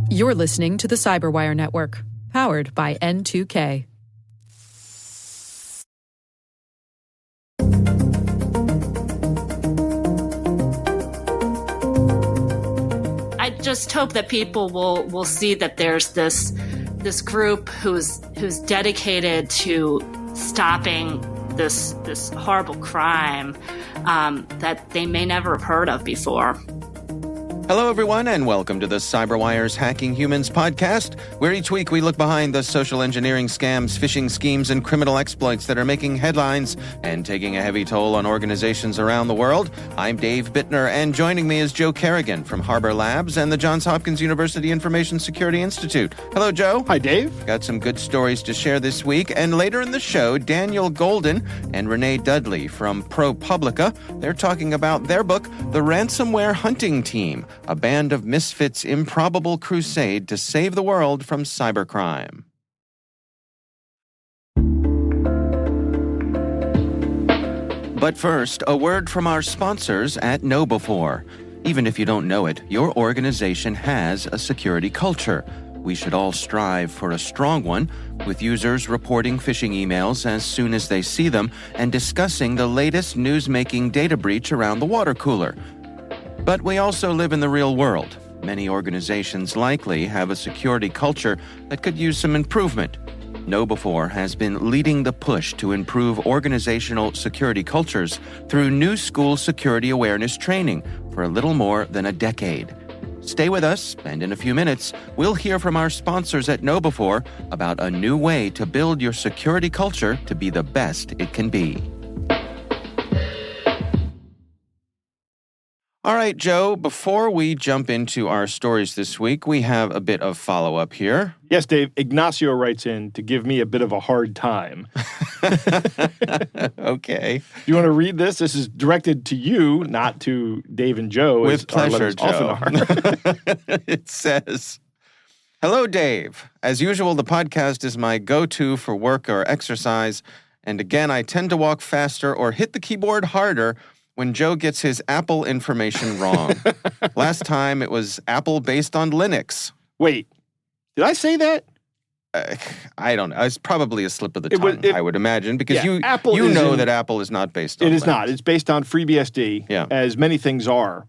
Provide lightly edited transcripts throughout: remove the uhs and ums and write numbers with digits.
You're listening to the Cyberwire Network, powered by N2K. I just hope that people will see that there's this group who's dedicated to stopping this horrible crime that they may never have heard of before. Hello, everyone, and welcome to the CyberWire's Hacking Humans podcast, where each week we look behind the social engineering scams, phishing schemes, and criminal exploits that are making headlines and taking a heavy toll on organizations around the world. I'm Dave Bittner, and joining me is Joe Kerrigan from Harbor Labs and the Johns Hopkins University Information Security Institute. Hello, Joe. Hi, Dave. Got some good stories to share this week, and later in the show, Daniel Golden and Renee Dudley from ProPublica. They're talking about their book, The Ransomware Hunting Team, a band of misfits' improbable crusade to save the world from cybercrime. But first, a word from our sponsors at KnowBe4. Even if you don't know it, your organization has a security culture. We should all strive for a strong one, with users reporting phishing emails as soon as they see them and discussing the latest news-making data breach around the water cooler. But we also live in the real world. Many organizations likely have a security culture that could use some improvement. KnowBe4 has been leading the push to improve organizational security cultures through new school security awareness training for a little more than a decade. Stay with us, and in a few minutes, we'll hear from our sponsors at KnowBe4 about a new way to build your security culture to be the best it can be. All right, Joe, before we jump into our stories this week, we have a bit of follow-up here. Yes, Dave. Ignacio writes in to give me a bit of a hard time. Okay. Do you want to read this? This is directed to you, not to Dave and Joe. With pleasure, Joe. Often are. It says, "Hello, Dave. As usual, the podcast is my go-to for work or exercise, and again, I tend to walk faster or hit the keyboard harder when Joe gets his Apple information wrong. Last time, it was Apple based on Linux." Wait, did I say that? I don't know. It's probably a slip of the tongue, I would imagine, because you know that Apple is not based on Linux. It is not. It's based on FreeBSD, as many things are.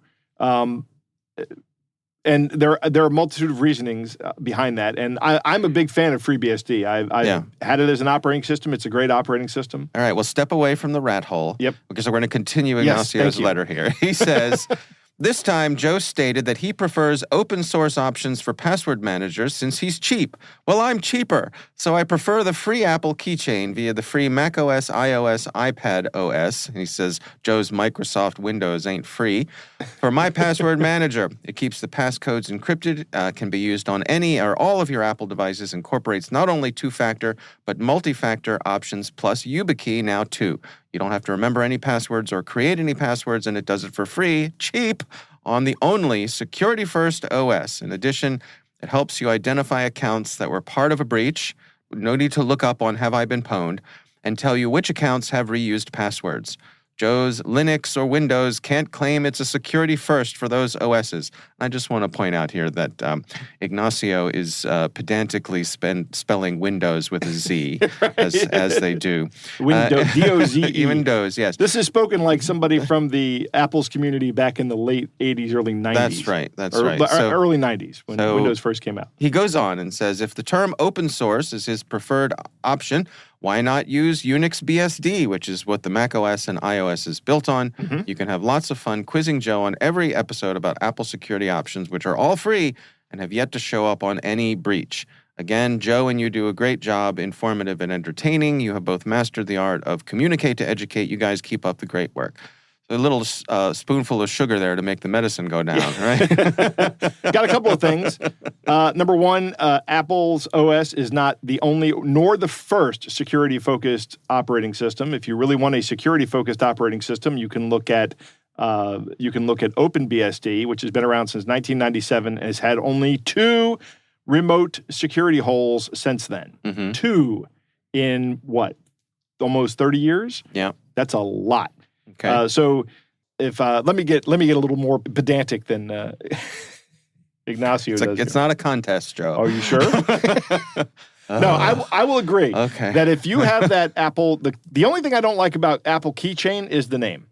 And there are a multitude of reasonings behind that. And I'm a big fan of FreeBSD. I've had it as an operating system. It's a great operating system. All right, well, step away from the rat hole. Yep. Because we're going to continue Ignacio's letter here. He says, "This time, Joe stated that he prefers open source options for password managers since he's cheap. Well, I'm cheaper, so I prefer the free Apple keychain via the free macOS, iOS, iPad OS." And he says, Joe's Microsoft Windows ain't free. "For my password manager, it keeps the passcodes encrypted, can be used on any or all of your Apple devices, incorporates not only two-factor, but multi-factor options, plus YubiKey now too. You don't have to remember any passwords or create any passwords, and it does it for free, cheap, on the only security-first OS. In addition, it helps you identify accounts that were part of a breach, no need to look up on Have I Been Pwned, and tell you which accounts have reused passwords. Joe's Linux or Windows can't claim it's a security first for those OSs." I just want to point out here that Ignacio is pedantically spelling Windows with a Z, right, as they do. D-O-Z-E. Windows, yes. This is spoken like somebody from the Apple's community back in the late 80s, early 90s. That's right. Early 90s, when Windows first came out. He goes on and says, if the term open source is his preferred option, why not use Unix BSD, which is what the macOS and iOS is built on? Mm-hmm. You can have lots of fun quizzing Joe on every episode about Apple security options, which are all free and have yet to show up on any breach. Again, Joe and you do a great job, informative and entertaining. You have both mastered the art of communicate to educate. You guys keep up the great work. So a little spoonful of sugar there to make the medicine go down, right? Got a couple of things. Number one, Apple's OS is not the only nor the first security-focused operating system. If you really want a security-focused operating system, you can look at OpenBSD, which has been around since 1997 and has had only 2 remote security holes since then. Mm-hmm. 2 in what? Almost 30 years? Yeah. That's a lot. Okay. So if let me get a little more pedantic than Ignacio does. It's not a contest, Joe. Are you sure? No, I will agree that if you have that Apple, the only thing I don't like about Apple keychain is the name.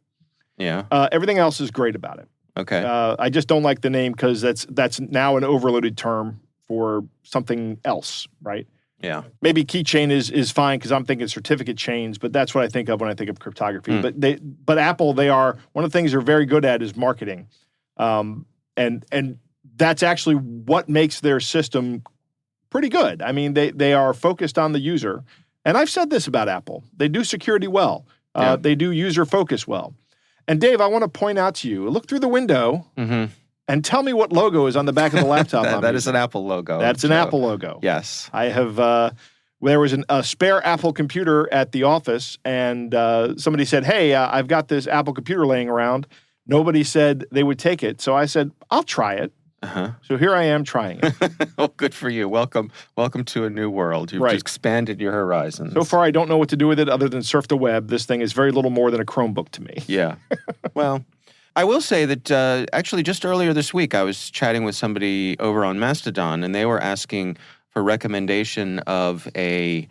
Yeah. Everything else is great about it. Okay. I just don't like the name because that's now an overloaded term for something else, right? Yeah. Maybe keychain is fine because I'm thinking certificate chains, but that's what I think of when I think of cryptography. But Apple, one of the things they're very good at is marketing, and that's actually what makes their system pretty good. I mean, they are focused on the user, and I've said this about Apple: they do security well, they do user focus well. And Dave, I want to point out to you: look through the window. And tell me what logo is on the back of the laptop. That is an Apple logo. That's an Apple logo. Yes. I have, there was a spare Apple computer at the office, and somebody said, hey, I've got this Apple computer laying around. Nobody said they would take it. So I said, I'll try it. So here I am trying it. Oh, good for you. Welcome to a new world. You've expanded your horizons. So far, I don't know what to do with it other than surf the web. This thing is very little more than a Chromebook to me. Yeah. Well, I will say that actually just earlier this week, I was chatting with somebody over on Mastodon, and they were asking for recommendation of a,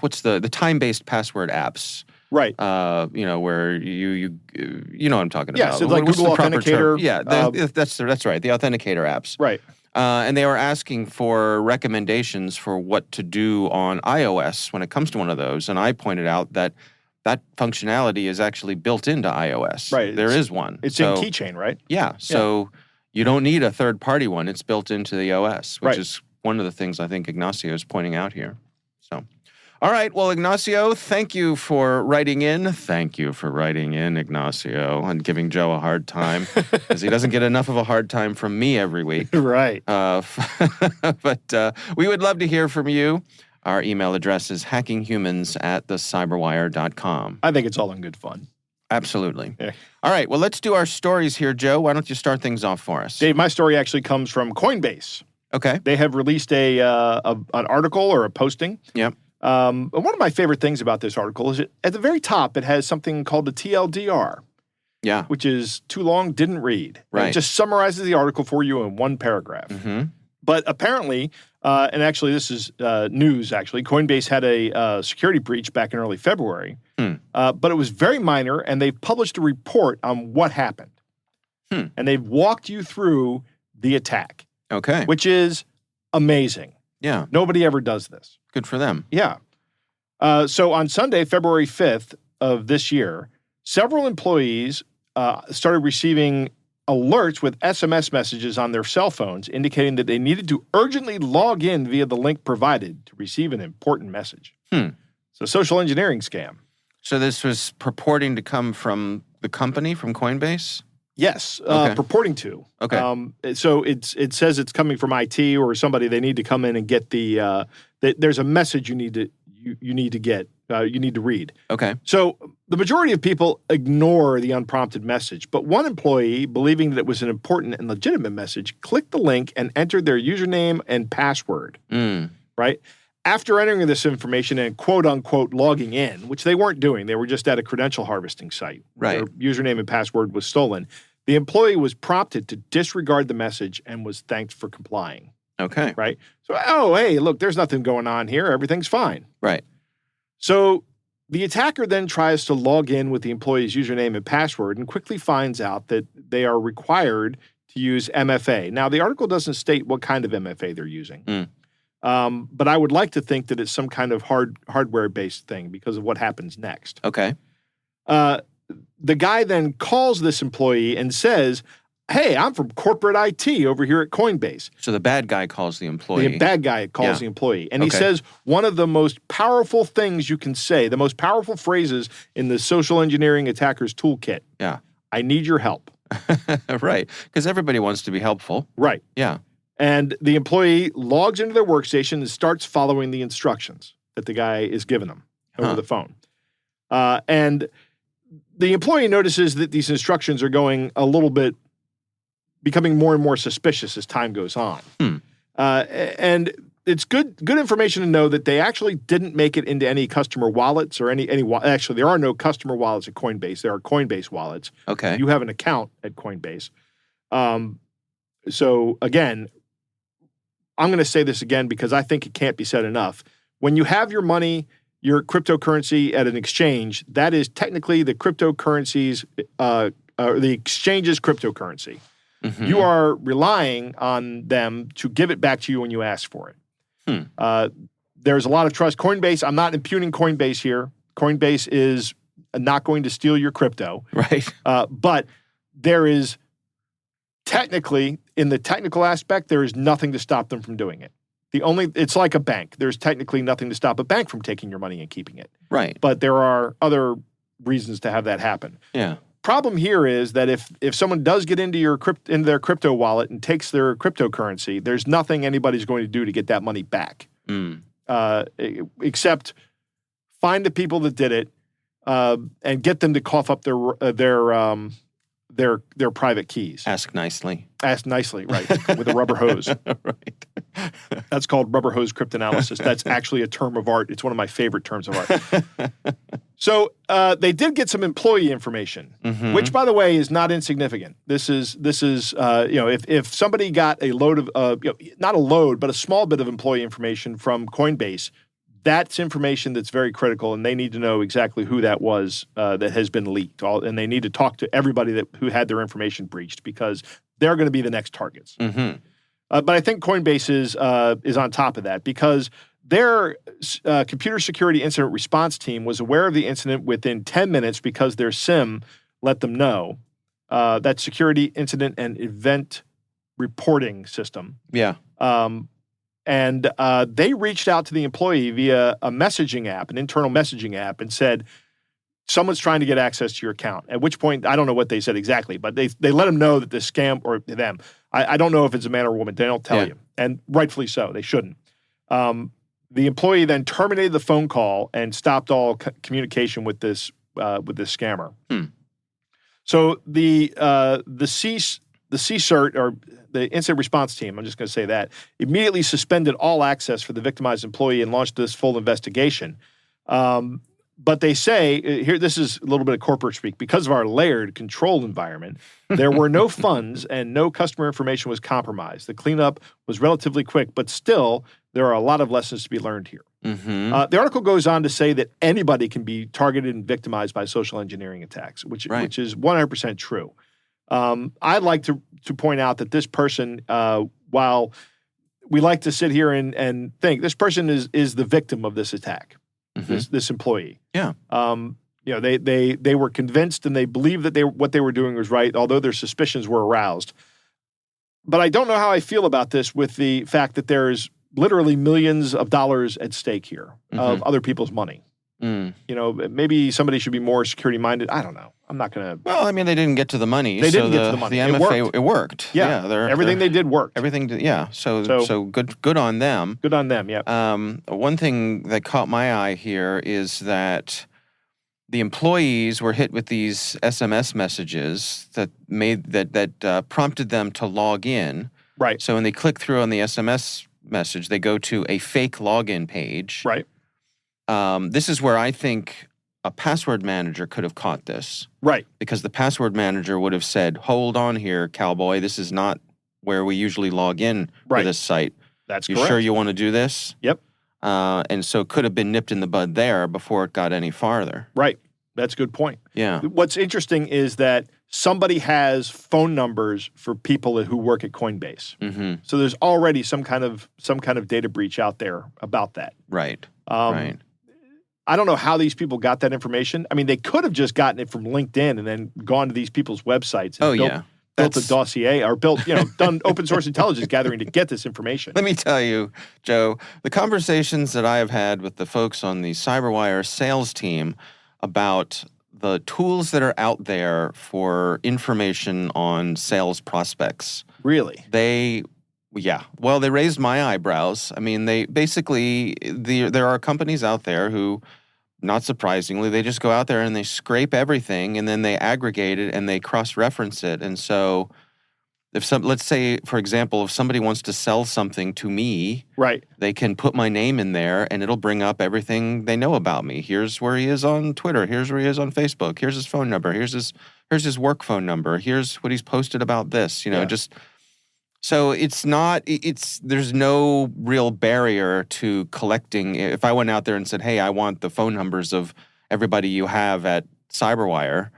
what's the time-based password apps. Right. Where you know what I'm talking about. Yeah, so like what's Google the proper Authenticator. term? Yeah, that's right, the Authenticator apps. Right. And they were asking for recommendations for what to do on iOS when it comes to one of those. And I pointed out that functionality is actually built into iOS. Right. There is one. It's in Keychain, right? Yeah. So you don't need a third-party one. It's built into the OS, which is one of the things I think Ignacio is pointing out here. So, all right. Well, Ignacio, thank you for writing in. Thank you for writing in, Ignacio, and giving Joe a hard time because he doesn't get enough of a hard time from me every week. Right. But we would love to hear from you. Our email address is hackinghumans@thecyberwire.com. I think it's all in good fun. Absolutely. Yeah. All right. Well, let's do our stories here, Joe. Why don't you start things off for us? Dave, my story actually comes from Coinbase. Okay. They have released an article or a posting. Yep. One of my favorite things about this article is at the very top, it has something called the TLDR. Yeah. Which is too long, didn't read. Right. It just summarizes the article for you in one paragraph. Mm-hmm. But apparently, and actually this is news, actually, Coinbase had a security breach back in early February, but it was very minor, and they've published a report on what happened. And they've walked you through the attack. Okay. Which is amazing. Yeah. Nobody ever does this. Good for them. Yeah. So on Sunday, February 5th of this year, several employees started receiving alerts with SMS messages on their cell phones indicating that they needed to urgently log in via the link provided to receive an important message. So social engineering scam. So this was purporting to come from the company, from Coinbase? Yes, Okay. purporting to. Okay. So it says it's coming from IT or somebody. They need to come in and get there's a message you need to get. You need to read. Okay. So the majority of people ignore the unprompted message, but one employee, believing that it was an important and legitimate message, clicked the link and entered their username and password. Right? After entering this information and quote-unquote logging in, which they weren't doing, they were just at a credential harvesting site. Right. Their username and password was stolen. The employee was prompted to disregard the message and was thanked for complying. Okay. Right? So, hey, look, there's nothing going on here. Everything's fine. Right. So the attacker then tries to log in with the employee's username and password and quickly finds out that they are required to use MFA. Now, the article doesn't state what kind of MFA they're using. But I would like to think that it's some kind of hardware-based thing because of what happens next. Okay. The guy then calls this employee and says, hey, I'm from corporate IT over here at Coinbase. So the bad guy calls the employee. The bad guy calls the employee. And he says one of the most powerful things you can say, the most powerful phrases in the social engineering attacker's toolkit. Yeah. I need your help. Right. Because everybody wants to be helpful. Right. Yeah. And the employee logs into their workstation and starts following the instructions that the guy is giving them over the phone. And the employee notices that these instructions are going a little bit, becoming more and more suspicious as time goes on. And it's good information to know that they actually didn't make it into any customer wallets or actually, there are no customer wallets at Coinbase. There are Coinbase wallets. Okay. You have an account at Coinbase. So again, I'm going to say this again because I think it can't be said enough. When you have your money, your cryptocurrency at an exchange, that is technically the cryptocurrency's, the exchange's cryptocurrency. Mm-hmm. You are relying on them to give it back to you when you ask for it. There's a lot of trust. Coinbase, I'm not impugning Coinbase here. Coinbase is not going to steal your crypto. Right. But there is technically, in the technical aspect, there is nothing to stop them from doing it. It's like a bank. There's technically nothing to stop a bank from taking your money and keeping it. Right. But there are other reasons to have that happen. Yeah. Problem here is that if someone does get into their crypto wallet and takes their cryptocurrency, there's nothing anybody's going to do to get that money back. Except find the people that did it and get them to cough up their private keys. Ask nicely. Ask nicely, right, with a rubber hose. Right. That's called rubber hose cryptanalysis. That's actually a term of art. It's one of my favorite terms of art. So they did get some employee information, which, by the way, is not insignificant. This is if somebody got a load of not a load, but a small bit of employee information from Coinbase, that's information that's very critical, and they need to know exactly who that was that has been leaked. And they need to talk to everybody who had their information breached because they're going to be the next targets. But I think Coinbase is on top of that because their computer security incident response team was aware of the incident within 10 minutes because their SIM let them know. That security incident and event reporting system. Yeah. And they reached out to the employee via a messaging app, an internal messaging app, and said, someone's trying to get access to your account. At which point, I don't know what they said exactly, but they let them know that the scam, or them, I don't know if it's a man or a woman. They don't tell you. And rightfully so. They shouldn't. The employee then terminated the phone call and stopped all communication with this scammer. So the CSIRT, or the incident response team, I'm just going to say that, immediately suspended all access for the victimized employee and launched this full investigation. But they say, here, this is a little bit of corporate speak, because of our layered, controlled environment, there were no funds and no customer information was compromised. The cleanup was relatively quick, but still, there are a lot of lessons to be learned here. The article goes on to say that anybody can be targeted and victimized by social engineering attacks, which is 100% true. I'd like to point out that this person, while we like to sit here and think, this person is the victim of this attack. This employee. Yeah. They were convinced and they believed that what they were doing was right, although their suspicions were aroused. But I don't know how I feel about this with the fact that there's literally millions of dollars at stake here of other people's money. Maybe somebody should be more security minded. I don't know. I'm not going to. Well, I mean, they didn't get to the money. They didn't get to the money. The MFA, it worked. Yeah. Everything they did worked. Everything. So good on them. Good on them. Yeah. One thing that caught my eye here is that the employees were hit with these SMS messages that prompted them to log in. Right. So when they click through on the SMS message, they go to a fake login page. Right. This is where I think a password manager could have caught this. Right. Because the password manager would have said, hold on here, cowboy, this is not where we usually log in for this site. That's correct. You sure you want to do this? Yep. And so it could have been nipped in the bud there before it got any farther. Right. That's a good point. Yeah. What's interesting is that somebody has phone numbers for people who work at Coinbase. So there's already some kind of data breach out there about that. Right. Right. I don't know how these people got that information. I mean, they could have just gotten it from LinkedIn and then gone to these people's websites and built a dossier or done open source intelligence gathering to get this information. Let me tell you, Joe, the conversations that I have had with the folks on the CyberWire sales team about the tools that are out there for information on sales prospects. Really? They raised my eyebrows. I mean, they basically, there are companies out there who, not surprisingly, they just go out there and they scrape everything and then they aggregate it and they cross-reference it. And so let's say, for example, if somebody wants to sell something to me, right, they can put my name in there and it'll bring up everything they know about me. Here's where he is on Twitter. Here's where he is on Facebook. Here's his phone number. Here's his work phone number. Here's what he's posted about this, So there's no real barrier to collecting. If I went out there and said, hey, I want the phone numbers of everybody you have at Cyberwire,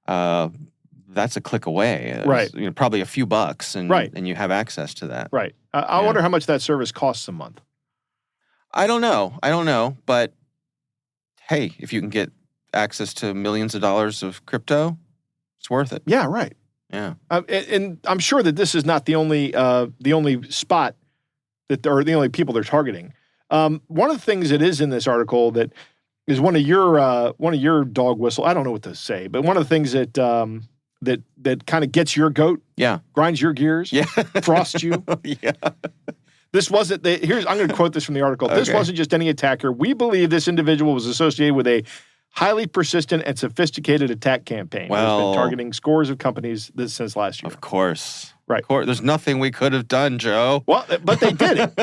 that's a click away. Right. It's, probably a few bucks, and you have access to that. Right. I wonder how much that service costs a month. I don't know. But hey, if you can get access to millions of dollars of crypto, it's worth it. Yeah, right. Yeah. And I'm sure that this is not the only spot or the only people they're targeting. One of the things that is in this article that is one of your dog whistle. I don't know what to say, but one of the things that that kind of gets your goat, grinds your gears, frosts you. Yeah. This wasn't I'm going to quote this from the article. This wasn't just any attacker. We believe this individual was associated with a highly persistent and sophisticated attack campaign. Well, has been targeting scores of companies since last year. Of course. Right. Of course. There's nothing we could have done, Joe. Well, but they did it.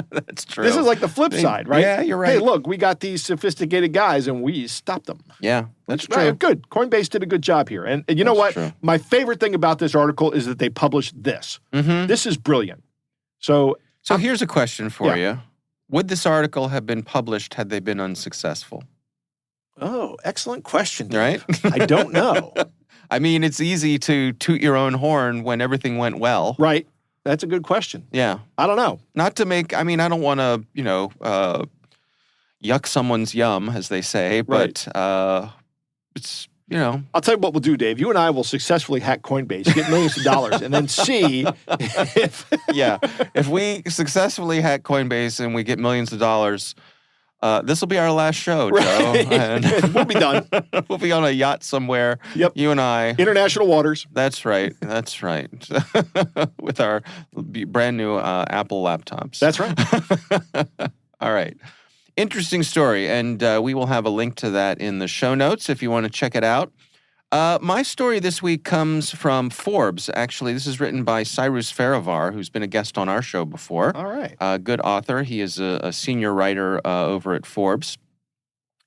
That's true. This is like the flip side, right? Yeah, you're right. Hey, look, we got these sophisticated guys and we stopped them. Yeah, that's true. Right, good. Coinbase did a good job here. And you know what? True. My favorite thing about this article is that they published this. Mm-hmm. This is brilliant. So here's a question for you. Would this article have been published had they been unsuccessful? Oh, excellent question, Dave. Right? I don't know. I mean, it's easy to toot your own horn when everything went well. Right. That's a good question. Yeah. I don't know. Not to make, I don't want to, yuck someone's yum, as they say, but it's, I'll tell you what we'll do, Dave. You and I will successfully hack Coinbase, get millions of dollars, and then see if... If we successfully hack Coinbase and we get millions of dollars, this will be our last show, Joe. And we'll be done. We'll be on a yacht somewhere. Yep. You and I. International waters. That's right. With our brand new Apple laptops. That's right. All right. Interesting story. And we will have a link to that in the show notes if you want to check it out. My story this week comes from Forbes. Actually, this is written by Cyrus Farivar, who's been a guest on our show before. All right. Good author. He is a senior writer over at Forbes.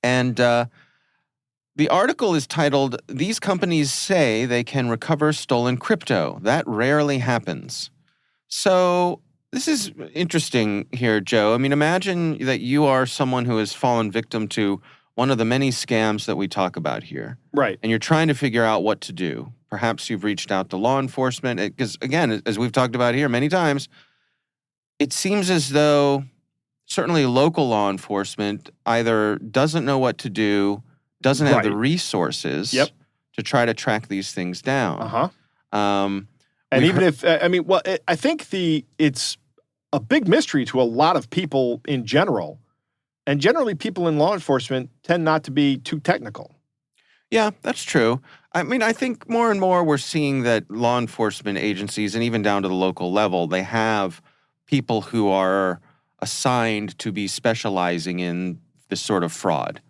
And the article is titled, "These Companies Say They Can Recover Stolen Crypto. That Rarely Happens." So this is interesting here, Joe. Imagine that you are someone who has fallen victim to one of the many scams that we talk about here. Right. And you're trying to figure out what to do. Perhaps you've reached out to law enforcement. Because, again, as we've talked about here many times, it seems as though certainly local law enforcement either doesn't know what to do, doesn't have the resources to try to track these things down. Uh-huh. And even if, I think it's a big mystery to a lot of people in general. And generally, people in law enforcement tend not to be too technical. Yeah, that's true. I think more and more we're seeing that law enforcement agencies, and even down to the local level, they have people who are assigned to be specializing in this sort of fraud,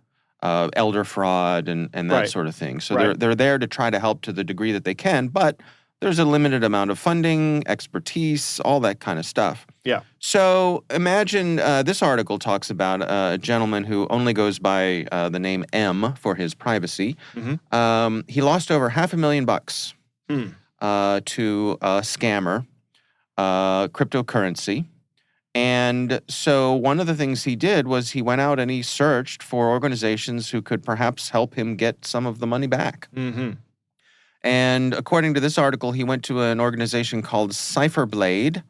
elder fraud and that sort of thing. So they're there to try to help to the degree that they can, but there's a limited amount of funding, expertise, all that kind of stuff. Yeah. So imagine this article talks about a gentleman who only goes by the name M for his privacy. Mm-hmm. He lost over $500,000 to a scammer, cryptocurrency. And so one of the things he did was he went out and he searched for organizations who could perhaps help him get some of the money back. Mm-hmm. And according to this article, he went to an organization called Cyberblade,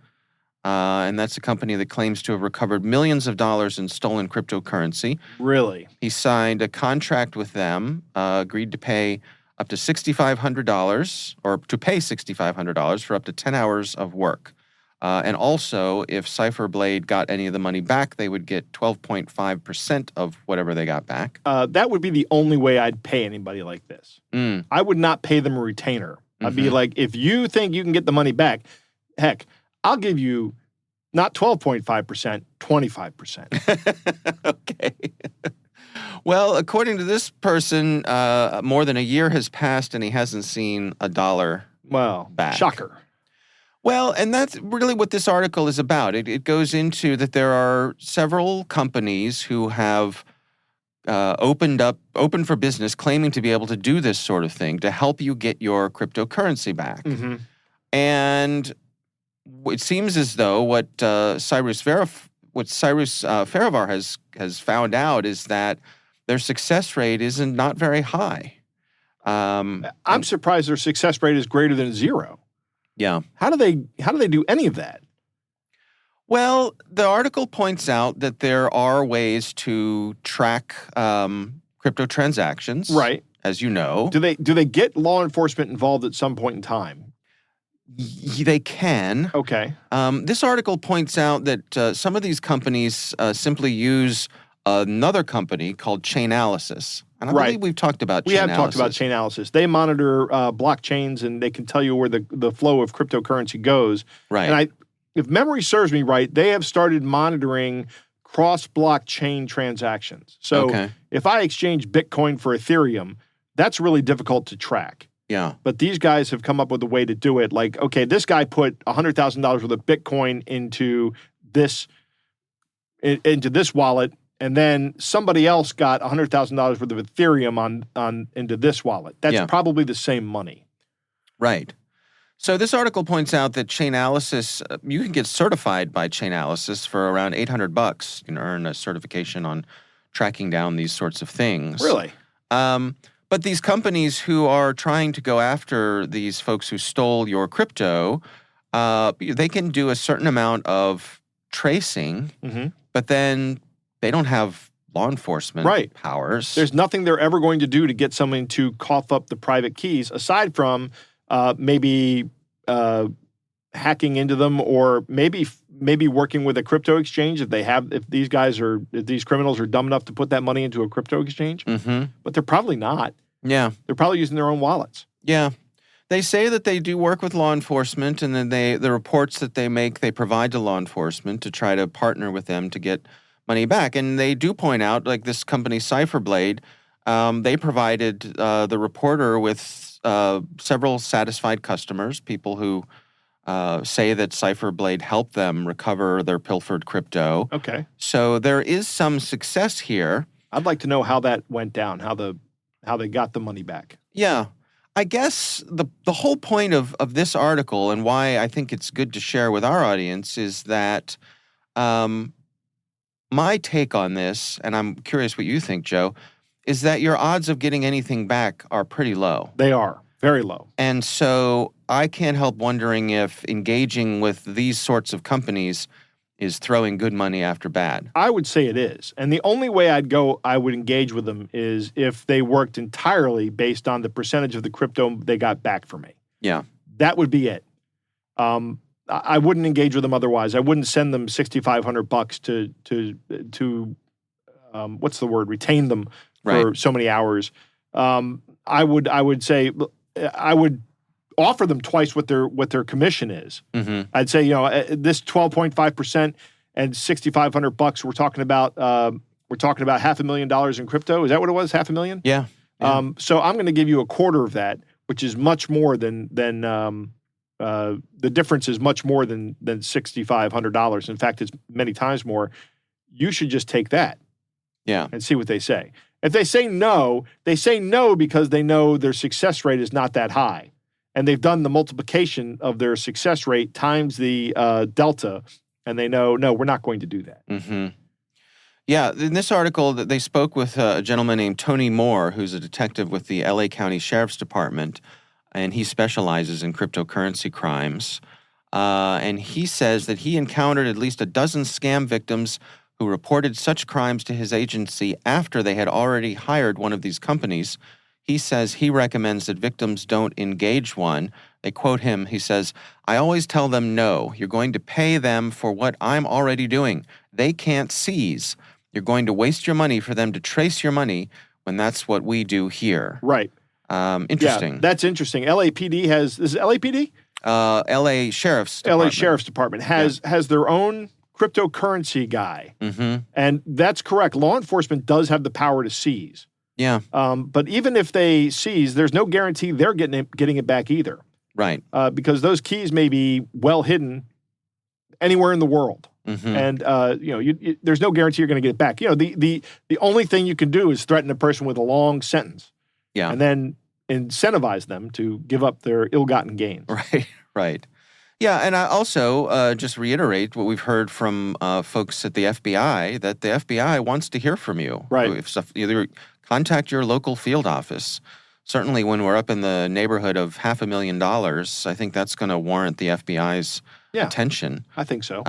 and that's a company that claims to have recovered millions of dollars in stolen cryptocurrency. Really? He signed a contract with them, agreed to pay up to $6,500, or to pay $6,500 for up to 10 hours of work. And also, if Cyberblade got any of the money back, they would get 12.5% of whatever they got back. That would be the only way I'd pay anybody like this. I would not pay them a retainer. I'd be like, if you think you can get the money back, heck, I'll give you not 12.5%, 25%. Okay. Well, according to this person, more than a year has passed and he hasn't seen a dollar back. Shocker. Well, and that's really what this article is about. It goes into that there are several companies who have opened for business, claiming to be able to do this sort of thing to help you get your cryptocurrency back. Mm-hmm. And it seems as though what Cyrus Farivar has found out is that their success rate isn't not very high. I'm surprised their success rate is greater than 0. Yeah. How do they do any of that? Well, the article points out that there are ways to track crypto transactions. Right. As you know. Do they get law enforcement involved at some point in time? They can. Okay. This article points out that some of these companies simply use another company called Chainalysis. And I believe we've talked about Chainalysis. We have talked about Chainalysis. They monitor blockchains, and they can tell you where the flow of cryptocurrency goes. Right. And if memory serves me right, they have started monitoring cross-blockchain transactions. So if I exchange Bitcoin for Ethereum, that's really difficult to track. Yeah. But these guys have come up with a way to do it. Like, okay, this guy put $100,000 worth of Bitcoin into this wallet, and then somebody else got $100,000 worth of Ethereum into this wallet. That's probably the same money. Right. So this article points out that Chainalysis, you can get certified by Chainalysis for around $800. You can earn a certification on tracking down these sorts of things. Really? But these companies who are trying to go after these folks who stole your crypto, they can do a certain amount of tracing, but then they don't have law enforcement powers. There's nothing they're ever going to do to get someone to cough up the private keys, aside from maybe hacking into them, or maybe working with a crypto exchange if these criminals are dumb enough to put that money into a crypto exchange. But they're probably not. Yeah. They're probably using their own wallets. Yeah. They say that they do work with law enforcement, and then the reports that they make, they provide to law enforcement to try to partner with them to get money back. And they do point out, like this company Cyberblade, they provided the reporter with several satisfied customers, people who say that Cyberblade helped them recover their pilfered crypto. Okay. So there is some success here. I'd like to know how that went down, how they got the money back. Yeah. I guess the whole point of this article, and why I think it's good to share with our audience, is that my take on this, and I'm curious what you think, Joe, is that your odds of getting anything back are pretty low. They are. Very low. And so I can't help wondering if engaging with these sorts of companies is throwing good money after bad. I would say it is. And the only way I would engage with them is if they worked entirely based on the percentage of the crypto they got back from me. Yeah. That would be it. I wouldn't engage with them otherwise. I wouldn't send them $6,500 to what's the word? Retain them for so many hours. I would say I would offer them twice what their commission is. I'd say, this 12.5% and $6,500. We're talking about $500,000 in crypto. Is that what it was? $500,000? Yeah. So I'm going to give you a quarter of that, which is much more than the difference is much more than $6,500. In fact, it's many times more. You should just take that. Yeah. And see what they say. If they say no because they know their success rate is not that high. And they've done the multiplication of their success rate times the delta, and they know, no, we're not going to do that. Yeah, in this article, they spoke with a gentleman named Tony Moore, who's a detective with the LA County Sheriff's Department, and he specializes in cryptocurrency crimes. And he says that he encountered at least a dozen scam victims who reported such crimes to his agency after they had already hired one of these companies. He says he recommends that victims don't engage one. They quote him, he says, "I always tell them no. You're going to pay them for what I'm already doing. They can't seize. You're going to waste your money for them to trace your money when that's what we do here." Right. Interesting. Yeah, that's interesting. LAPD is it LAPD? LA Sheriff's Department. LA Sheriff's Department has their own cryptocurrency guy. And that's correct. Law enforcement does have the power to seize. Yeah. But even if they seize, there's no guarantee they're getting it back either. Right. Because those keys may be well hidden anywhere in the world. And there's no guarantee you're going to get it back. The only thing you can do is threaten a person with a long sentence. Yeah. And then incentivize them to give up their ill-gotten gains. Right. Yeah, and I also just reiterate what we've heard from folks at the FBI, that the FBI wants to hear from you. Right. If stuff, either contact your local field office. Certainly when we're up in the neighborhood of $500,000, I think that's going to warrant the FBI's attention. I think so.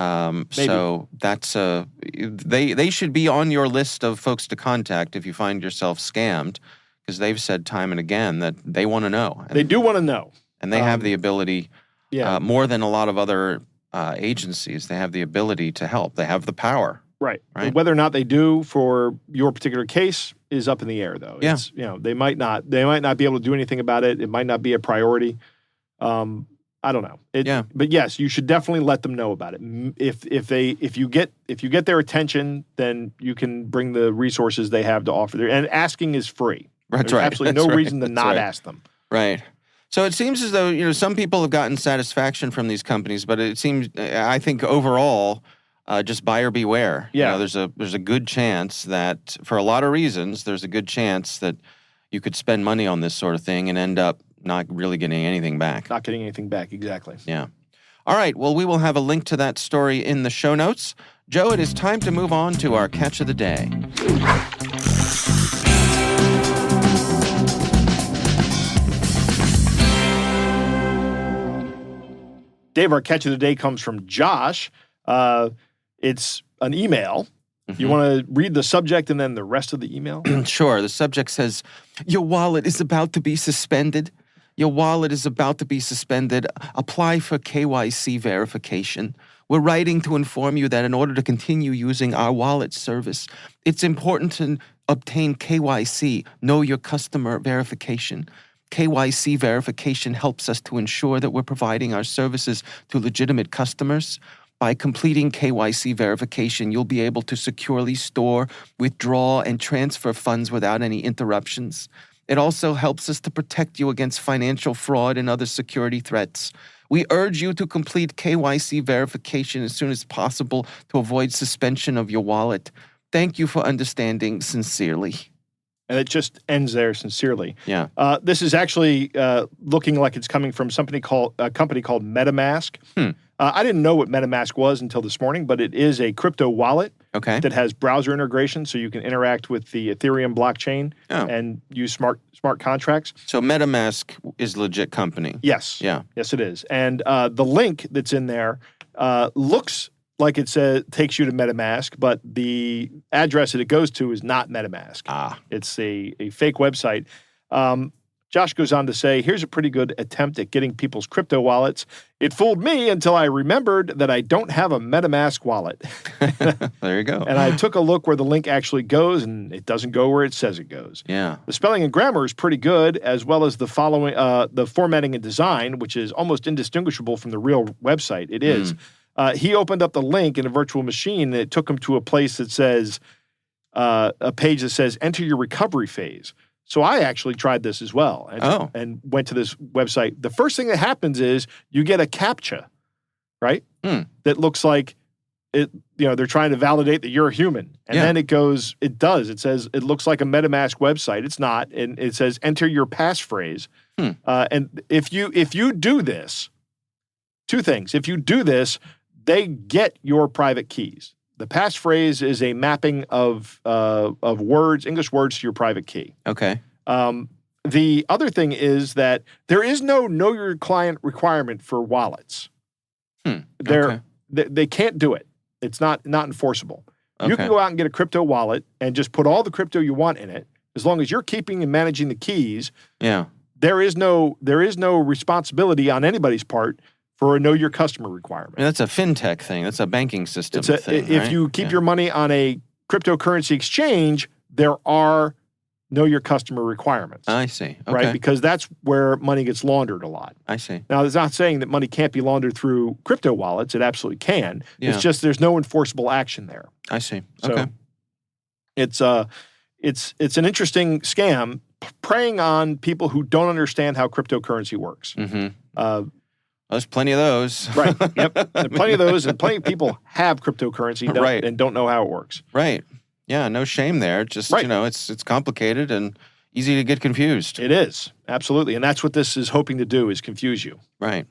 So that's they should be on your list of folks to contact if you find yourself scammed, because they've said time and again that they want to know. They do want to know. And they have the ability, more than a lot of other agencies, they have the ability to help. They have the power. Right. Whether or not they do for your particular case is up in the air, though. Yeah. They might not be able to do anything about it. It might not be a priority. I don't know. But yes, you should definitely let them know about it. If you get their attention, then you can bring the resources they have to offer there. And asking is free. That's There's right. absolutely no reason to not ask them. Right. So it seems as though, some people have gotten satisfaction from these companies, but it seems, I think overall, just buyer beware. Yeah. There's a good chance that, for a lot of reasons, there's a good chance that you could spend money on this sort of thing and end up not really getting anything back. Not getting anything back, exactly. Yeah. All right. Well, we will have a link to that story in the show notes. Joe, it is time to move on to our catch of the day. Dave, our catch of the day comes from Josh. It's an email. Mm-hmm. You want to read the subject and then the rest of the email? Sure. The subject says, "Your wallet is about to be suspended. Your wallet is about to be suspended. Apply for KYC verification. We're writing to inform you that in order to continue using our wallet service, it's important to obtain KYC, know your customer verification. KYC verification helps us to ensure that we're providing our services to legitimate customers. By completing KYC verification, you'll be able to securely store, withdraw, and transfer funds without any interruptions. It also helps us to protect you against financial fraud and other security threats. We urge you to complete KYC verification as soon as possible to avoid suspension of your wallet. Thank you for understanding. Sincerely." And it just ends there, sincerely. Yeah. This is actually looking like it's coming from a company called MetaMask. I didn't know what MetaMask was until this morning, but it is a crypto wallet that has browser integration, so you can interact with the Ethereum blockchain and use smart contracts. So MetaMask is a legit company. Yes. Yeah. Yes, it is. And the link that's in there looks like it says takes you to MetaMask, but the address that it goes to is not MetaMask. It's a fake website. Josh goes on to say, "Here's a pretty good attempt at getting people's crypto wallets. It fooled me until I remembered that I don't have a MetaMask wallet." There you go. And I took a look where the link actually goes, and it doesn't go where it says it goes. Yeah. The spelling and grammar is pretty good, as well as the following, the formatting and design, which is almost indistinguishable from the real website. It is. He opened up the link in a virtual machine, and it took him to a place that says, a page that says, "Enter your recovery phase." So I actually tried this as well and went to this website. The first thing that happens is you get a CAPTCHA, right? That looks like it. They're trying to validate that you're a human, and then it goes. It does. It says it looks like a MetaMask website. It's not, and it says enter your passphrase. And if you do this, two things. If you do this, they get your private keys. The passphrase is a mapping of words, English words, to your private key. Okay. The other thing is that there is no know your client requirement for wallets. They can't do it. It's not enforceable. Okay. You can go out and get a crypto wallet and just put all the crypto you want in it, as long as you're keeping and managing the keys. Yeah. There is no responsibility on anybody's part for a know your customer requirement. That's a fintech thing. That's a banking system thing. If you keep your money on a cryptocurrency exchange, there are know your customer requirements. I see. Okay. Right? Because that's where money gets laundered a lot. I see. Now, it's not saying that money can't be laundered through crypto wallets. It absolutely can. Yeah. It's just there's no enforceable action there. I see. So it's an interesting scam preying on people who don't understand how cryptocurrency works. Mm-hmm. There's plenty of those. Right. Yep. There are plenty of those, and plenty of people have cryptocurrency and don't know how it works. Right. Yeah, no shame there. Just, it's complicated and easy to get confused. It is. Absolutely. And that's what this is hoping to do, is confuse you. Right.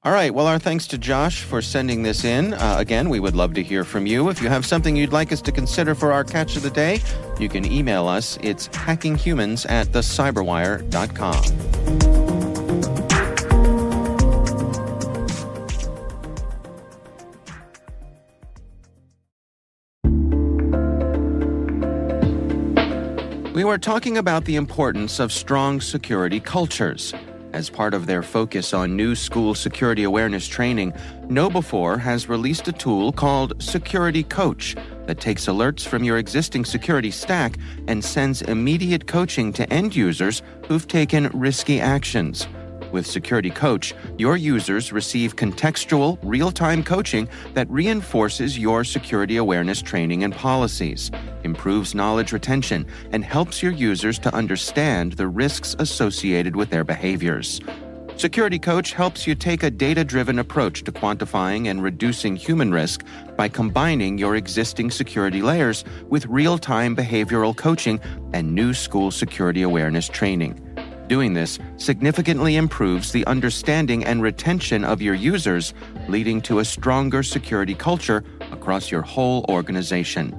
All right. Well, our thanks to Josh for sending this in. Again, we would love to hear from you. If you have something you'd like us to consider for our catch of the day, you can email us. It's hackinghumans@thecyberwire.com. We were talking about the importance of strong security cultures. As part of their focus on new school security awareness training, KnowBe4 has released a tool called Security Coach that takes alerts from your existing security stack and sends immediate coaching to end users who've taken risky actions. With Security Coach, your users receive contextual, real-time coaching that reinforces your security awareness training and policies, improves knowledge retention, and helps your users to understand the risks associated with their behaviors. Security Coach helps you take a data-driven approach to quantifying and reducing human risk by combining your existing security layers with real-time behavioral coaching and new school security awareness training. Doing this significantly improves the understanding and retention of your users, leading to a stronger security culture across your whole organization.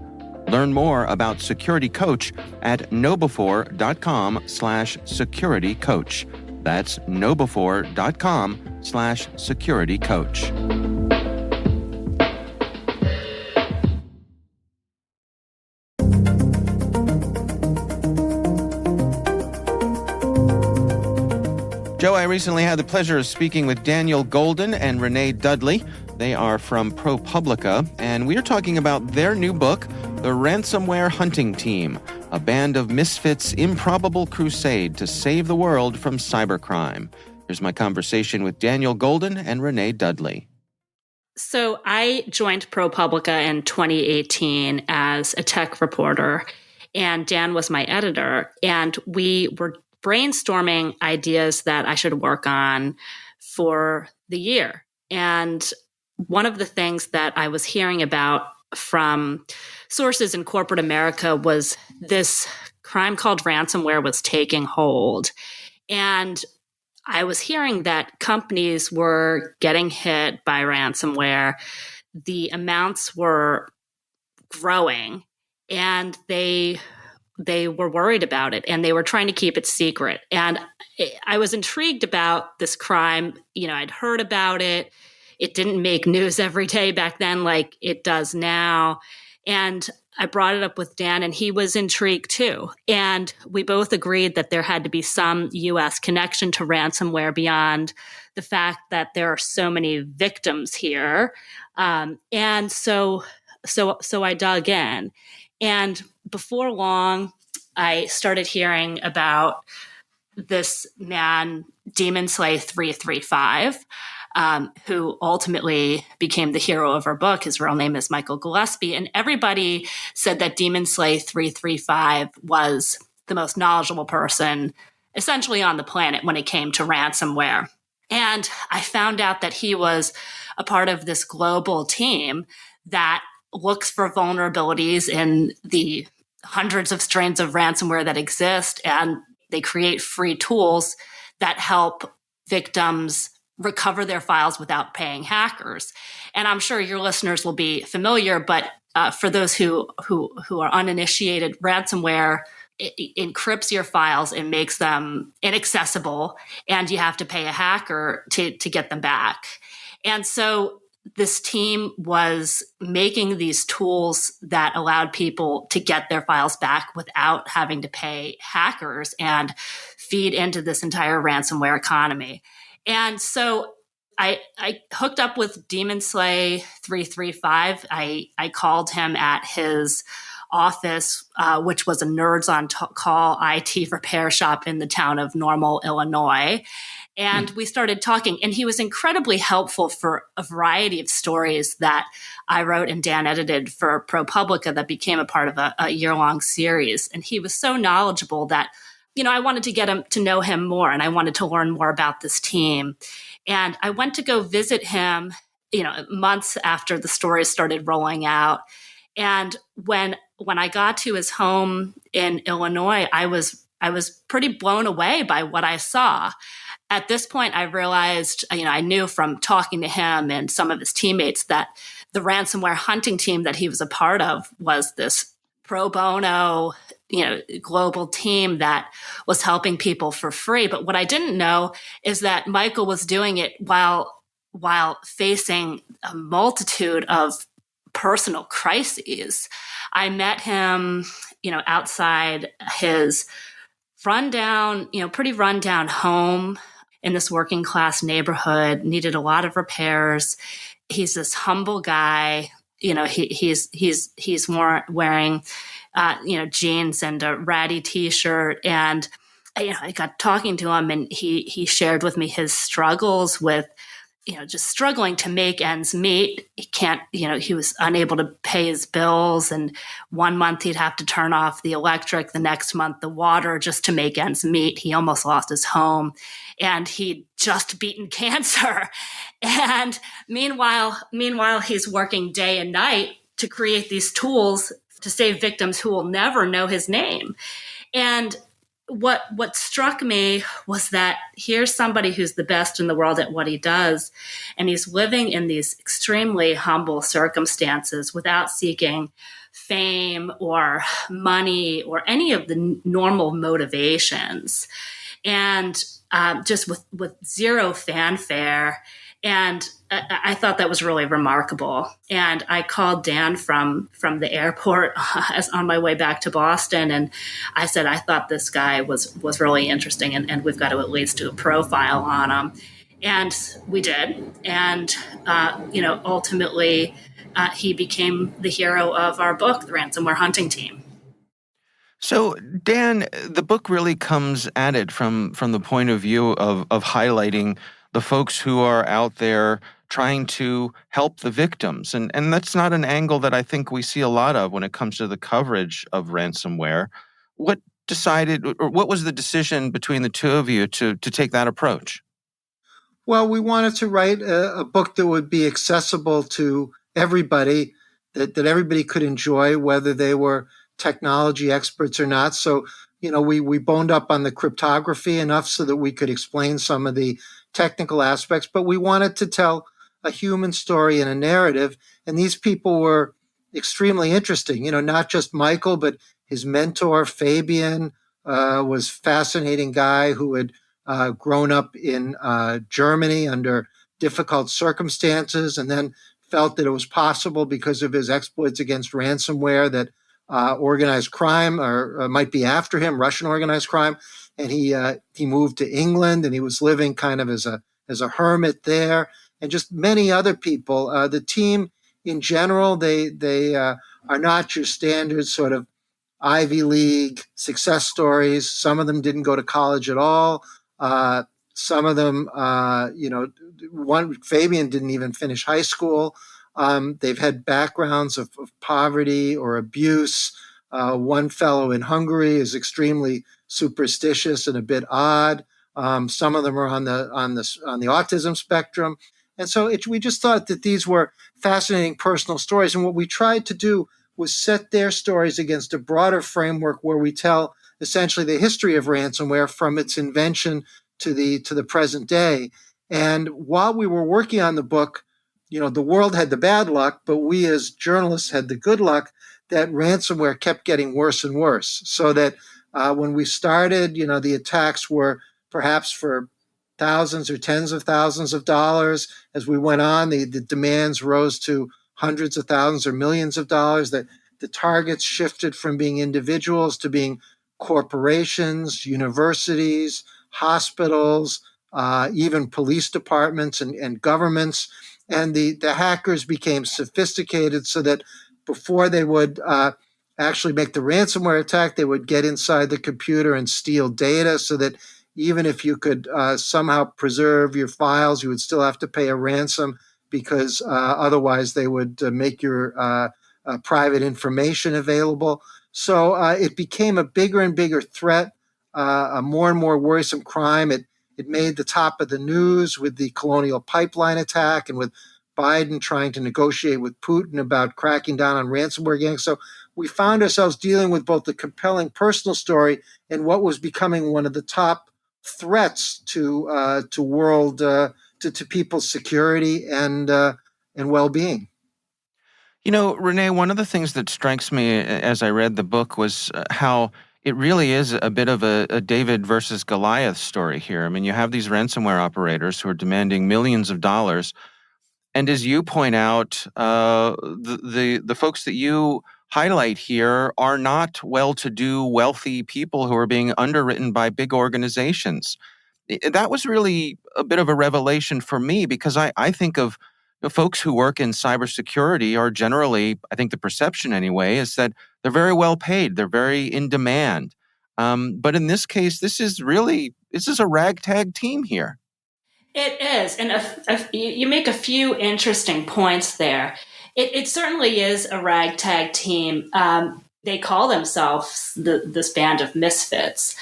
Learn more about Security Coach at knowbe4.com/securitycoach. That's knowbe4.com/securitycoach. Joe, I recently had the pleasure of speaking with Daniel Golden and Renee Dudley. They are from ProPublica, and we are talking about their new book, The Ransomware Hunting Team, a band of misfits' improbable crusade to save the world from cybercrime. Here's my conversation with Daniel Golden and Renee Dudley. So I joined ProPublica in 2018 as a tech reporter, and Dan was my editor, and we were brainstorming ideas that I should work on for the year. And one of the things that I was hearing about from sources in corporate America was this crime called ransomware was taking hold. And I was hearing that companies were getting hit by ransomware. The amounts were growing, and they were worried about it, and they were trying to keep it secret. And I was intrigued about this crime. I'd heard about it. It didn't make news every day back then like it does now. And I brought it up with Dan, and he was intrigued too. And we both agreed that there had to be some U.S. connection to ransomware beyond the fact that there are so many victims here. And so I dug in. And before long, I started hearing about this man, Demon Slay 335, who ultimately became the hero of our book. His real name is Michael Gillespie. And everybody said that Demon Slay 335 was the most knowledgeable person essentially on the planet when it came to ransomware. And I found out that he was a part of this global team that looks for vulnerabilities in the hundreds of strains of ransomware that exist, and they create free tools that help victims recover their files without paying hackers. And I'm sure your listeners will be familiar, but for those who are uninitiated, ransomware encrypts your files and makes them inaccessible, and you have to pay a hacker to get them back. And so this team was making these tools that allowed people to get their files back without having to pay hackers and feed into this entire ransomware economy. And so I hooked up with Demon Slay 335. I called him at his office, which was a Nerds on Call IT repair shop in the town of Normal, Illinois. And we started talking, and he was incredibly helpful for a variety of stories that I wrote and Dan edited for ProPublica that became a part of a year-long series. And he was so knowledgeable that, I wanted to get him to know him more, and I wanted to learn more about this team. And I went to go visit him, months after the stories started rolling out. And when I got to his home in Illinois, I was pretty blown away by what I saw. at this point, I realized, I knew from talking to him and some of his teammates that the ransomware hunting team that he was a part of was this pro bono, global team that was helping people for free. But what I didn't know is that Michael was doing it while facing a multitude of personal crises. I met him, outside his pretty rundown home in this working class neighborhood, needed a lot of repairs. He's this humble guy. He's wearing, jeans and a ratty t-shirt. And, I got talking to him, and he shared with me his struggles with, just struggling to make ends meet. He was unable to pay his bills. And one month he'd have to turn off the electric, the next month the water, just to make ends meet. He almost lost his home, and he'd just beaten cancer. And meanwhile, he's working day and night to create these tools to save victims who will never know his name. And what struck me was that here's somebody who's the best in the world at what he does, and he's living in these extremely humble circumstances without seeking fame or money or any of the normal motivations, and just with zero fanfare. And I thought that was really remarkable. And I called Dan from the airport as on my way back to Boston, and I said, I thought this guy was really interesting, and we've got to at least do a profile on him. And we did. And, ultimately, he became the hero of our book, The Ransomware Hunting Team. So, Dan, the book really comes at it from the point of view of highlighting the folks who are out there trying to help the victims. And that's not an angle that I think we see a lot of when it comes to the coverage of ransomware. What was the decision between the two of you to take that approach? Well, we wanted to write a book that would be accessible to everybody, that everybody could enjoy, whether they were technology experts or not. So, we boned up on the cryptography enough so that we could explain some of the technical aspects, but we wanted to tell a human story and a narrative. And these people were extremely interesting, not just Michael, but his mentor, Fabian, was a fascinating guy who had grown up in Germany under difficult circumstances, and then felt that it was possible because of his exploits against ransomware that organized crime or might be after him, Russian organized crime. And he moved to England, and he was living kind of as a hermit there, and just many other people. The team in general, they are not your standard sort of Ivy League success stories. Some of them didn't go to college at all. Some of them, Fabian didn't even finish high school. They've had backgrounds of poverty or abuse. One fellow in Hungary is extremely superstitious and a bit odd. Some of them are on the autism spectrum, and so we just thought that these were fascinating personal stories. And what we tried to do was set their stories against a broader framework where we tell essentially the history of ransomware from its invention to the present day. And while we were working on the book, the world had the bad luck, but we as journalists had the good luck that ransomware kept getting worse and worse. So that when we started, the attacks were perhaps for thousands or tens of thousands of dollars. As we went on, the demands rose to hundreds of thousands or millions of dollars. That the targets shifted from being individuals to being corporations, universities, hospitals, even police departments and governments. And the hackers became sophisticated so that before they would actually make the ransomware attack, they would get inside the computer and steal data, so that even if you could somehow preserve your files, you would still have to pay a ransom, because otherwise they would make your private information available. So it became a bigger and bigger threat, a more and more worrisome crime. It made the top of the news with the Colonial Pipeline attack and with Biden trying to negotiate with Putin about cracking down on ransomware gangs. So we found ourselves dealing with both the compelling personal story and what was becoming one of the top threats to world to people's security and well-being. Renee, one of the things that strikes me as I read the book was how it really is a bit of a David versus Goliath story here. I mean, you have these ransomware operators who are demanding millions of dollars. And as you point out, the folks that you highlight here are not well-to-do, wealthy people who are being underwritten by big organizations. That was really a bit of a revelation for me, because I think of folks who work in cybersecurity are generally, I think the perception anyway, is that they're very well paid, they're very in demand. But in this case, this is a ragtag team here. It is, and you make a few interesting points there. It certainly is a ragtag team. They call themselves this band of misfits.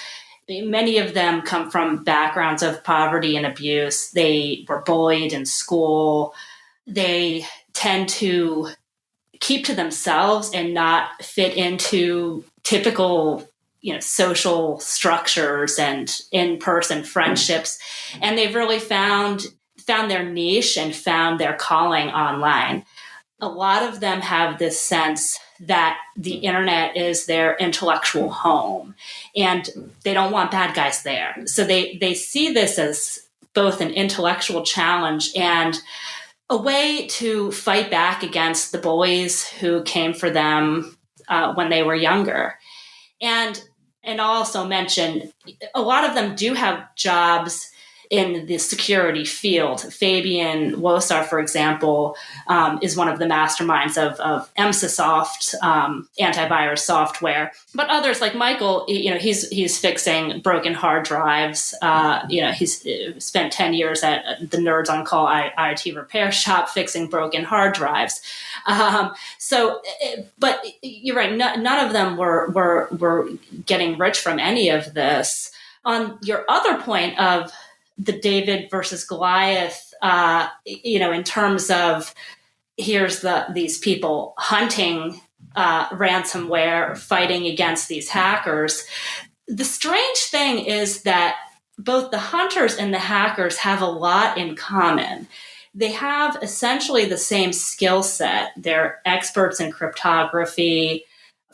Many of them come from backgrounds of poverty and abuse. They were bullied in school. They tend to keep to themselves and not fit into typical social structures and in-person friendships. And they've really found their niche and found their calling online. A lot of them have this sense that the internet is their intellectual home, and they don't want bad guys there. So they see this as both an intellectual challenge and a way to fight back against the bullies who came for them when they were younger. And I'll also mention, a lot of them do have jobs in the security field. Fabian Wosar, for example, is one of the masterminds of EMSAsoft antivirus software. But others like Michael, he's fixing broken hard drives. He's spent 10 years at the Nerds on Call IT repair shop fixing broken hard drives. But you're right. None of them were getting rich from any of this. On your other point of the David versus Goliath, in terms of here's these people hunting ransomware, fighting against these hackers. The strange thing is that both the hunters and the hackers have a lot in common. They have essentially the same skill set. They're experts in cryptography.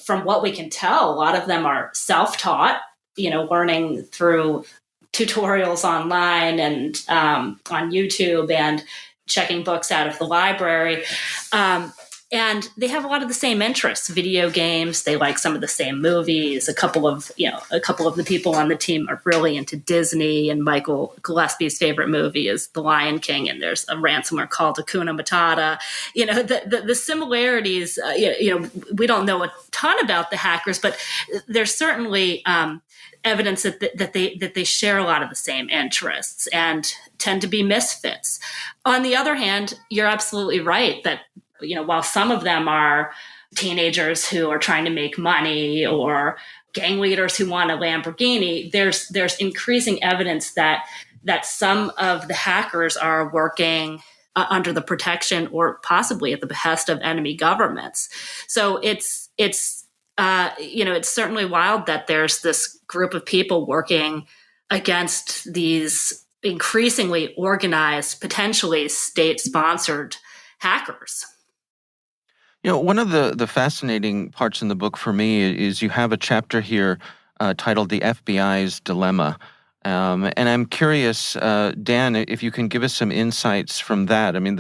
From what we can tell, a lot of them are self-taught, learning through tutorials online and on YouTube and checking books out of the library. And they have a lot of the same interests, video games. They like some of the same movies. A couple of the people on the team are really into Disney, and Michael Gillespie's favorite movie is The Lion King, and there's a ransomware called Hakuna Matata. The similarities, we don't know a ton about the hackers, but there's certainly evidence that they share a lot of the same interests and tend to be misfits. On the other hand, you're absolutely right that while some of them are teenagers who are trying to make money or gang leaders who want a Lamborghini, there's increasing evidence that some of the hackers are working under the protection or possibly at the behest of enemy governments. So it's certainly wild that there's this group of people working against these increasingly organized, potentially state-sponsored hackers. One of the fascinating parts in the book for me is you have a chapter here titled The FBI's Dilemma. And I'm curious, Dan, if you can give us some insights from that. I mean,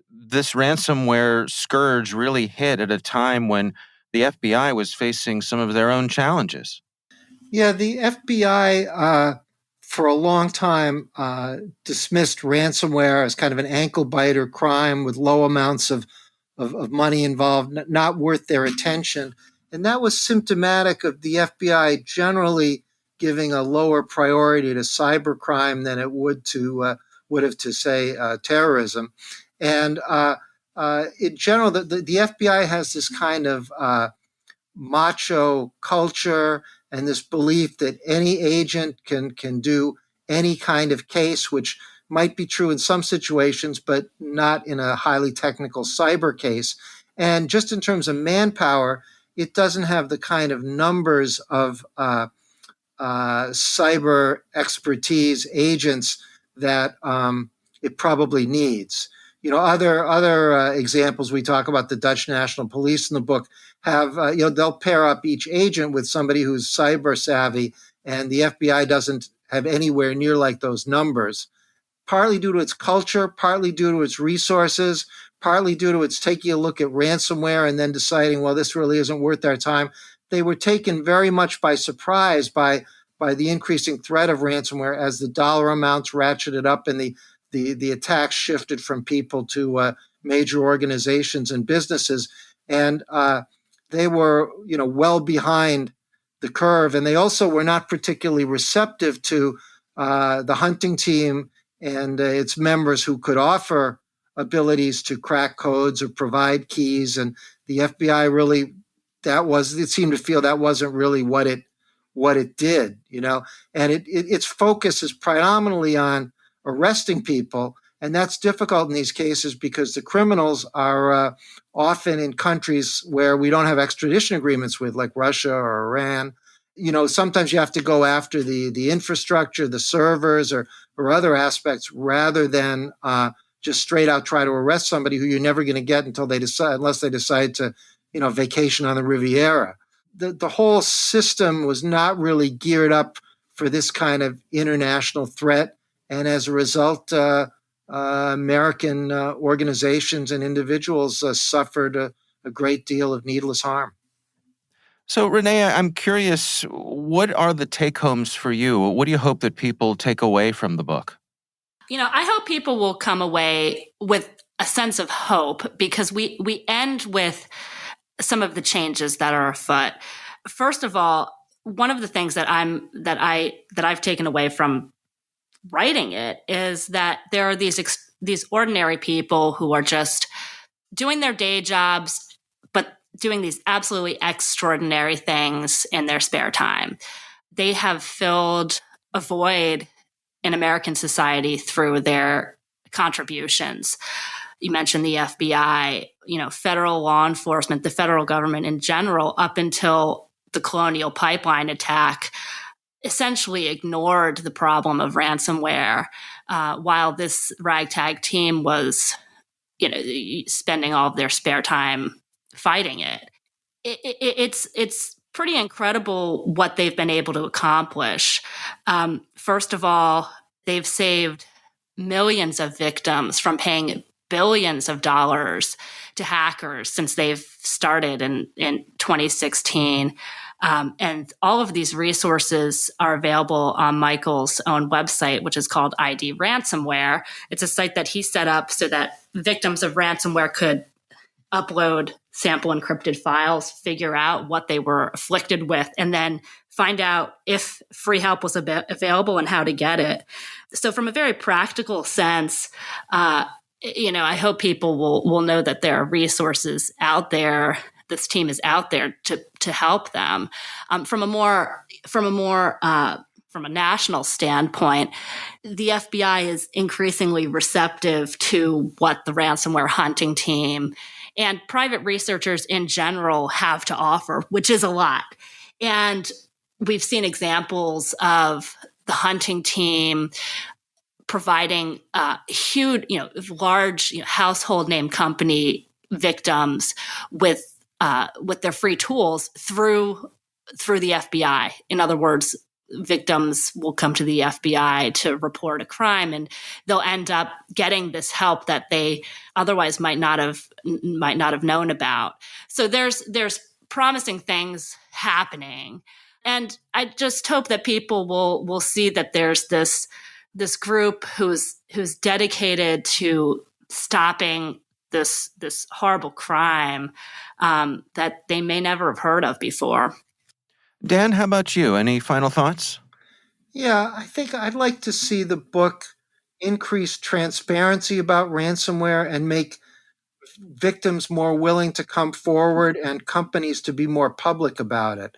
this ransomware scourge really hit at a time when the FBI was facing some of their own challenges. Yeah, the FBI for a long time dismissed ransomware as kind of an ankle-biter crime with low amounts of money involved, not worth their attention. And that was symptomatic of the FBI generally giving a lower priority to cybercrime than it would have to say terrorism. And in general, the FBI has this kind of macho culture and this belief that any agent can do any kind of case, which might be true in some situations, but not in a highly technical cyber case. And just in terms of manpower, it doesn't have the kind of numbers of cyber expertise agents that it probably needs. Other examples we talk about, the Dutch National Police in the book have, they'll pair up each agent with somebody who's cyber savvy, and the FBI doesn't have anywhere near like those numbers, partly due to its culture, partly due to its resources, partly due to its taking a look at ransomware and then deciding, well, this really isn't worth our time. They were taken very much by surprise by the increasing threat of ransomware as the dollar amounts ratcheted up and the attacks shifted from people to major organizations and businesses. And they were, well behind the curve. And they also were not particularly receptive to the hunting team and its members who could offer abilities to crack codes or provide keys. And the FBI really, it seemed to feel that wasn't really what it did, and its focus is predominantly on arresting people. And that's difficult in these cases because the criminals are often in countries where we don't have extradition agreements with, like Russia or Iran. Sometimes you have to go after the infrastructure, the servers, or other aspects rather than just straight out try to arrest somebody who you're never going to get unless they decide to, vacation on the Riviera. The whole system was not really geared up for this kind of international threat. And as a result, American organizations and individuals suffered a great deal of needless harm. So, Renee, I'm curious, what are the take-homes for you? What do you hope that people take away from the book? I hope people will come away with a sense of hope, because we end with some of the changes that are afoot. First of all, one of the things that I've taken away from writing it is that there are these ordinary people who are just doing their day jobs, but doing these absolutely extraordinary things in their spare time. They have filled a void in American society through their contributions. You mentioned the FBI, federal law enforcement, the federal government in general, up until the Colonial Pipeline attack, essentially ignored the problem of ransomware, while this ragtag team was, spending all of their spare time fighting it. It's pretty incredible what they've been able to accomplish. First of all, they've saved millions of victims from paying billions of dollars to hackers since they've started in 2016. And all of these resources are available on Michael's own website, which is called ID Ransomware. It's a site that he set up so that victims of ransomware could upload sample encrypted files, figure out what they were afflicted with, and then find out if free help was available and how to get it. So from a very practical sense, I hope people will know that there are resources out there. This team is out there to help them. From a national standpoint, the FBI is increasingly receptive to what the ransomware hunting team and private researchers in general have to offer, which is a lot. And we've seen examples of the hunting team providing huge, large household name company victims with their free tools through the FBI. In other words, victims will come to the FBI to report a crime, and they'll end up getting this help that they otherwise might not have known about. So there's promising things happening, and I just hope that people will see that there's this group who's dedicated to stopping this horrible crime that they may never have heard of before. Dan, how about you? Any final thoughts? Yeah, I think I'd like to see the book increase transparency about ransomware and make victims more willing to come forward and companies to be more public about it.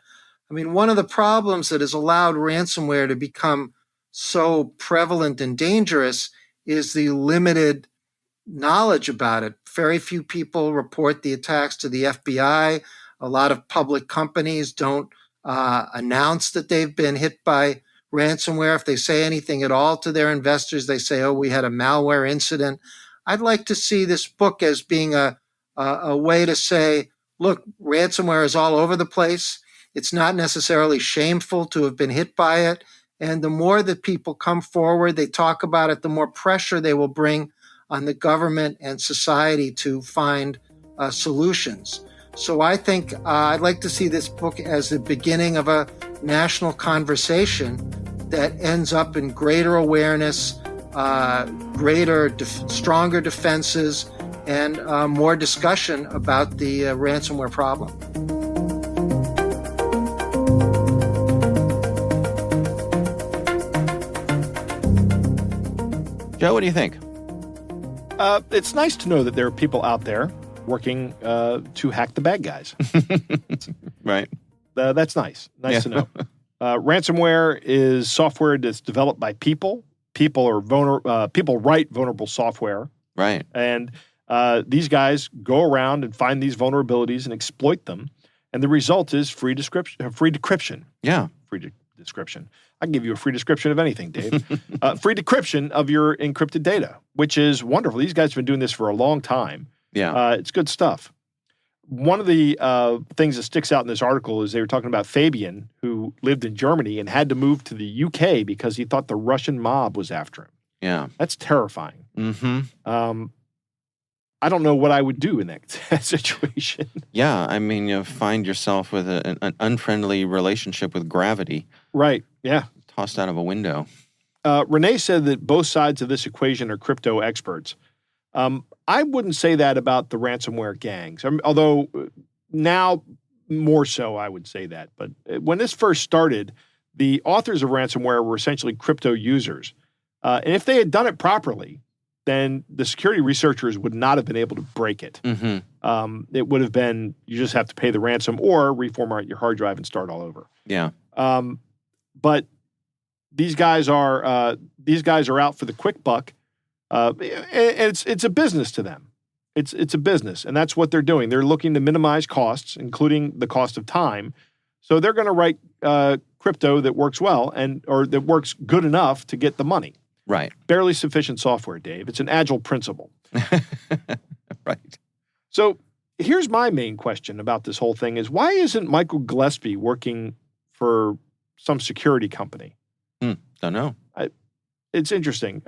I mean, one of the problems that has allowed ransomware to become so prevalent and dangerous is the limited knowledge about it. Very few people report the attacks to the FBI. A lot of public companies don't announce that they've been hit by ransomware. If they say anything at all to their investors, they say, oh, we had a malware incident. I'd like to see this book as being a way to say, look, ransomware is all over the place. It's not necessarily shameful to have been hit by it. And the more that people come forward, they talk about it, the more pressure they will bring on the government and society to find solutions. So I think I'd like to see this book as the beginning of a national conversation that ends up in greater awareness, stronger defenses, and more discussion about the ransomware problem. Joe, what do you think? It's nice to know that there are people out there working to hack the bad guys. Right. That's nice. Nice to know. Ransomware is software that's developed by people. People write vulnerable software. Right. And these guys go around and find these vulnerabilities and exploit them. And the result is free decryption. Yeah. Free description. I can give you a free description of anything, Dave. Free decryption of your encrypted data, which is wonderful. These guys have been doing this for a long time. Yeah. It's good stuff. One of the things that sticks out in this article is they were talking about Fabian, who lived in Germany and had to move to the UK because he thought the Russian mob was after him. Yeah. That's terrifying. Mm-hmm. I don't know what I would do in that situation. Yeah, I mean, you find yourself with an unfriendly relationship with gravity. Right, yeah. Tossed out of a window. Renee said that both sides of this equation are crypto experts. I wouldn't say that about the ransomware gangs, although now more so I would say that. But when this first started, the authors of ransomware were essentially crypto users. And if they had done it properly, then the security researchers would not have been able to break it. Mm-hmm. It would have been, you just have to pay the ransom or reformat your hard drive and start all over. Yeah. But these guys are out for the quick buck. It's a business to them. It's a business, and that's what they're doing. They're looking to minimize costs, including the cost of time. So they're going to write crypto that works well or that works good enough to get the money. Right. Barely sufficient software, Dave. It's an agile principle. Right. So here's my main question about this whole thing is why isn't Michael Gillespie working for some security company? Don't know. It's interesting.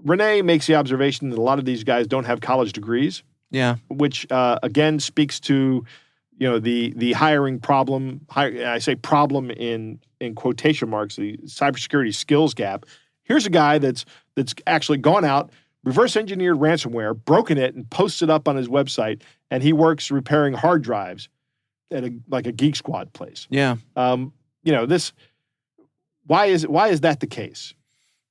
Renee makes the observation that a lot of these guys don't have college degrees. Yeah. Which, again, speaks to, the hiring problem. I say problem in quotation marks, the cybersecurity skills gap. Here's a guy that's actually gone out, reverse engineered ransomware, broken it, and posted up on his website, and he works repairing hard drives at a Geek Squad place. Yeah. This. Why is that the case?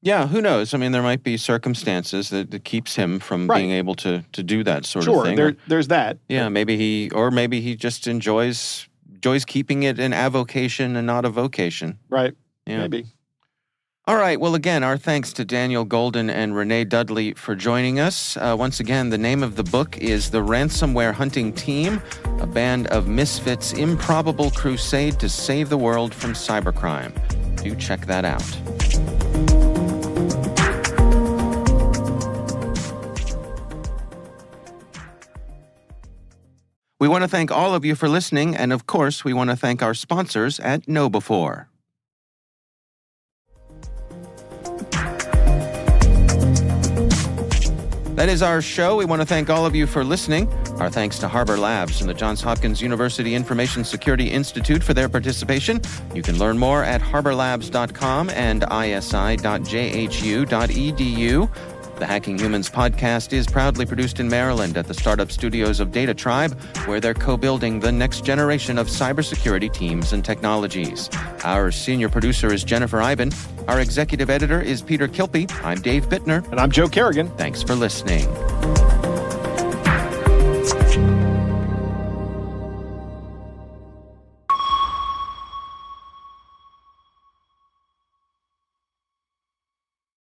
Yeah, who knows? I mean, there might be circumstances that keeps him from being able to do that sort of thing. Sure, there's that. Yeah, maybe he just enjoys keeping it an avocation and not a vocation. Right. Yeah. Maybe. All right. Well, again, our thanks to Daniel Golden and Renee Dudley for joining us. Once again, the name of the book is The Ransomware Hunting Team, a band of misfits' improbable crusade to save the world from cybercrime. Do check that out. We want to thank all of you for listening, and of course, we want to thank our sponsors at KnowBefore. That is our show. We want to thank all of you for listening. Our thanks to Harbor Labs and the Johns Hopkins University Information Security Institute for their participation. You can learn more at harborlabs.com and isi.jhu.edu. The Hacking Humans podcast is proudly produced in Maryland at the startup studios of Data Tribe, where they're co-building the next generation of cybersecurity teams and technologies. Our senior producer is Jennifer Iben. Our executive editor is Peter Kilpie. I'm Dave Bittner. And I'm Joe Kerrigan. Thanks for listening.